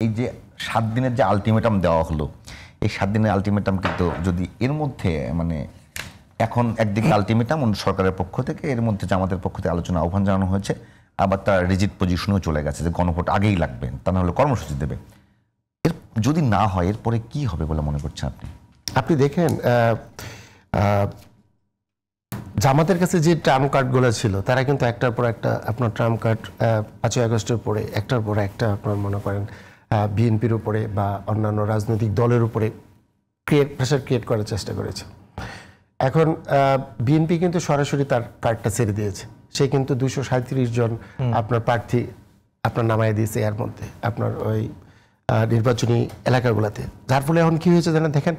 এই যে 7 দিনের যে আলটিমেটাম দেওয়া হলো, এই 7 দিনের আলটিমেটাম কিন্তু যদি এর মধ্যে মানে এখন একদিকে আলটিমেটাম সরকারের পক্ষ থেকে, এর মধ্যে জামাতের পক্ষ থেকে আলোচনা আহ্বান জানানো হয়েছে, আবার তার রিজিড পজিশনেও চলে গেছে যে গণভোট আগেই লাগবে, তা না হলে কর্মসূচি দেবে। এর যদি না হয় এরপরে কি হবে বলে মনে করছেন আপনি? আপনি দেখেন জামাতের কাছে যে ট্রাম্প কার্ডগুলো ছিল তারা কিন্তু একটার পর একটা আপনার ট্রাম্প কার্ড 5ই আগস্টের পরে একটার পর একটা আপনার মনে করেন বিএনপির উপরে বা অন্যান্য রাজনৈতিক দলের উপরে প্রেশার ক্রিয়েট করার চেষ্টা করেছে। এখন বিএনপি কিন্তু সরাসরি তার কার্ডটা ছেড়ে দিয়েছে। সে কিন্তু 237 জন আপনার প্রার্থী আপনার নামায় দিয়েছে এর মধ্যে আপনার ওই নির্বাচনী এলাকাগুলোতে। যার ফলে এখন কি হয়েছে জানেন, দেখেন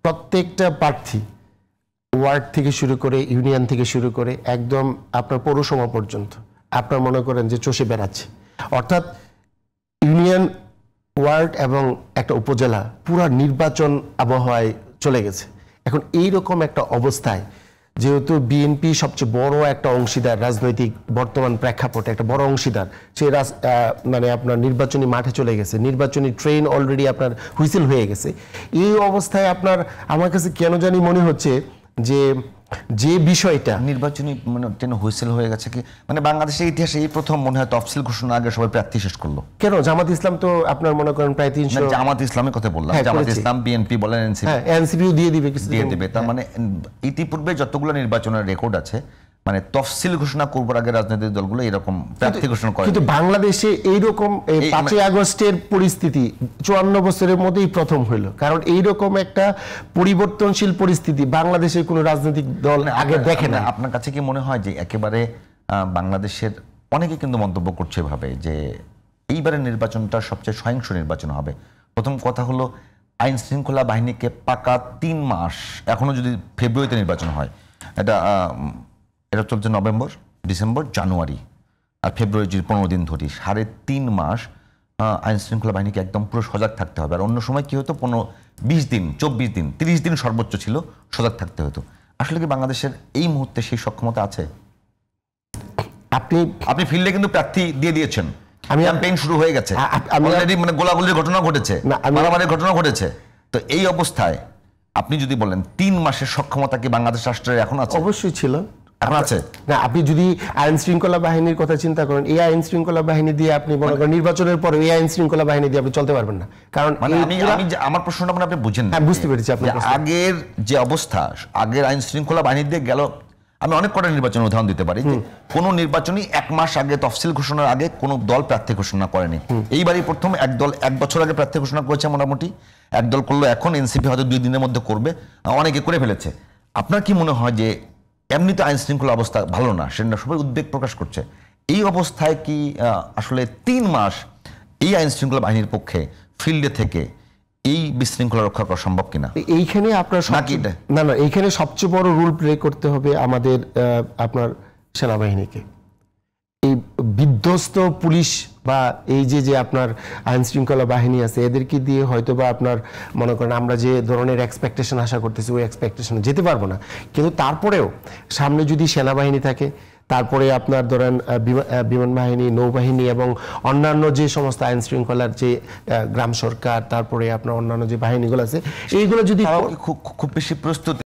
প্রত্যেকটা প্রার্থী ওয়ার্ড থেকে শুরু করে ইউনিয়ন থেকে শুরু করে একদম আপনার পৌরসভা পর্যন্ত আপনার মনে করেন যে চষে বেড়াচ্ছে। অর্থাৎ ইউনিয়ন, ওয়ার্ড এবং একটা উপজেলা পুরা নির্বাচন আবহাওয়ায় চলে গেছে। এখন এইরকম একটা অবস্থায় যেহেতু বিএনপি সবচেয়ে বড় একটা অংশীদার, রাজনৈতিক বর্তমান প্রেক্ষাপটে একটা বড় অংশীদার, সেই মানে আপনার নির্বাচনী মাঠে চলে গেছে, নির্বাচনী ট্রেন অলরেডি আপনার হুইসেল হয়ে গেছে। এই অবস্থায় আপনার আমার কাছে কেন জানি মনে হচ্ছে যে বিষয়টা নির্বাচনী মানে ট্রেন হুইসেল হয়ে গেছে কি, মানে বাংলাদেশের ইতিহাসে এই প্রথম মনে হয় তফসিল ঘোষণা আগে সবাই প্রার্থী শেষ করলো। কেন জামাত ইসলাম তো আপনার মনে করেন প্রায় 300, জামাত ইসলামের কথা বললাম, জামাত ইসলাম, বিএনপি বলেন, এনসিপিও দিয়ে দিবে কিছু দিয়ে দেবে। তার মানে ইতিপূর্বে যতগুলো নির্বাচনের রেকর্ড আছে মানে তফসিল ঘোষণা করবার আগে রাজনৈতিক দলগুলো এরকম প্রার্থী ঘোষণা করে। কিন্তু বাংলাদেশে এইরকম 5ই আগস্টের পরিস্থিতি 54 বছরের মধ্যেই প্রথম হইল। কারণ এইরকম একটা পরিবর্তনশীল পরিস্থিতি বাংলাদেশের কোনো রাজনৈতিক দল আগে দেখে না। আপনার কাছে কি মনে হয় যে একেবারে বাংলাদেশের অনেকে কিন্তু মন্তব্য করছে ভাবে যে এইবারের নির্বাচনটা সবচেয়ে সহিংস নির্বাচন হবে? প্রথম কথা হলো আইন শৃঙ্খলা বাহিনীকে পাকা 3 মাস, এখনো যদি ফেব্রুয়ারিতে নির্বাচন হয়, এটা চলছে নভেম্বর, ডিসেম্বর, জানুয়ারি আর ফেব্রুয়ারি 15 দিন ধরে 3.5 মাস আইন শৃঙ্খলা বাহিনীকে একদম পুরো সজাগ থাকতে হবে। আর অন্য সময় কি হতো 20 দিন, 24 দিন, 30 দিন সর্বোচ্চ ছিল সজাগ থাকতে হতো। আসলে কি বাংলাদেশের এই মুহূর্তে সেই সক্ষমতা আছে? আপনি ফিল্ডে কিন্তু প্রার্থী দিয়ে দিয়েছেন, ক্যাম্পেইন শুরু হয়ে গেছে, অলরেডি মানে গোলাগুলির ঘটনা ঘটেছে, মারামারির ঘটনা ঘটেছে। তো এই অবস্থায় আপনি যদি বলেন 3 মাসের সক্ষমতা কি বাংলাদেশ রাষ্ট্রের এখন আছে? অবশ্যই ছিল, এখন আছে না। আপনি যদি আইন শৃঙ্খলা বাহিনীর কথা চিন্তা করেন, এই আইন শৃঙ্খলা বাহিনী দিয়ে আপনি মনে করেন নির্বাচনের পরে এই আইন শৃঙ্খলা বাহিনী দিয়ে আপনি চলতে পারবেন না। কারণ মানে আমার প্রশ্নটা মানে আপনি বুঝেন না। বুঝতে পেরেছি আপনার আগের যে অবস্থা, আগের আইন শৃঙ্খলা বাহিনী দিয়ে গেল। আমি অনেক কটা নির্বাচনের উদাহরণ দিতে পারি যে কোনো নির্বাচনই 1 মাস আগে তফসিল ঘোষণার আগে কোনো দল প্রার্থী ঘোষণা করেনি। এইবারই প্রথম এক দল 1 বছর আগে প্রার্থী ঘোষণা করেছে, মোটামুটি এক দল করলো, এখন এনসিপি হয়তো 2 দিনের মধ্যে করবে, অনেকে করে ফেলেছে। আপনার কি মনে হয় যে এমনিতে আইন শৃঙ্খলা অবস্থা ভালো না, সেটা সবাই উদ্বেগ প্রকাশ করছে, এই অবস্থায় কি আসলে 3 মাস এই আইন শৃঙ্খলা বাহিনীর পক্ষে ফিল্ডে থেকে এই বিশৃঙ্খলা রক্ষা করা সম্ভব কিনা? এইখানে আপনার না, এইখানে সবচেয়ে বড় রোল প্লে করতে হবে আমাদের আপনার সেনাবাহিনীকে। এই বিধ্বস্ত পুলিশ বা এই যে আপনার আইন শৃঙ্খলা বাহিনী আছে, এদেরকে দিয়ে হয়তো বা আপনার মনে করেন আমরা যে ধরনের এক্সপেকটেশন আশা করতেছি ওই এক্সপেকটেশনে যেতে পারবো না। কিন্তু তারপরেও সামনে যদি সেনাবাহিনী থাকে, তারপরে আপনার ধরেন বিমান বাহিনী, নৌবাহিনী এবং অন্যান্য যে সমস্ত আইন শৃঙ্খলার যে গ্রাম সরকার, তারপরে আপনার অন্যান্য যে বাহিনীগুলো আছে, এইগুলো যদি খুব বেশি প্রস্তুতি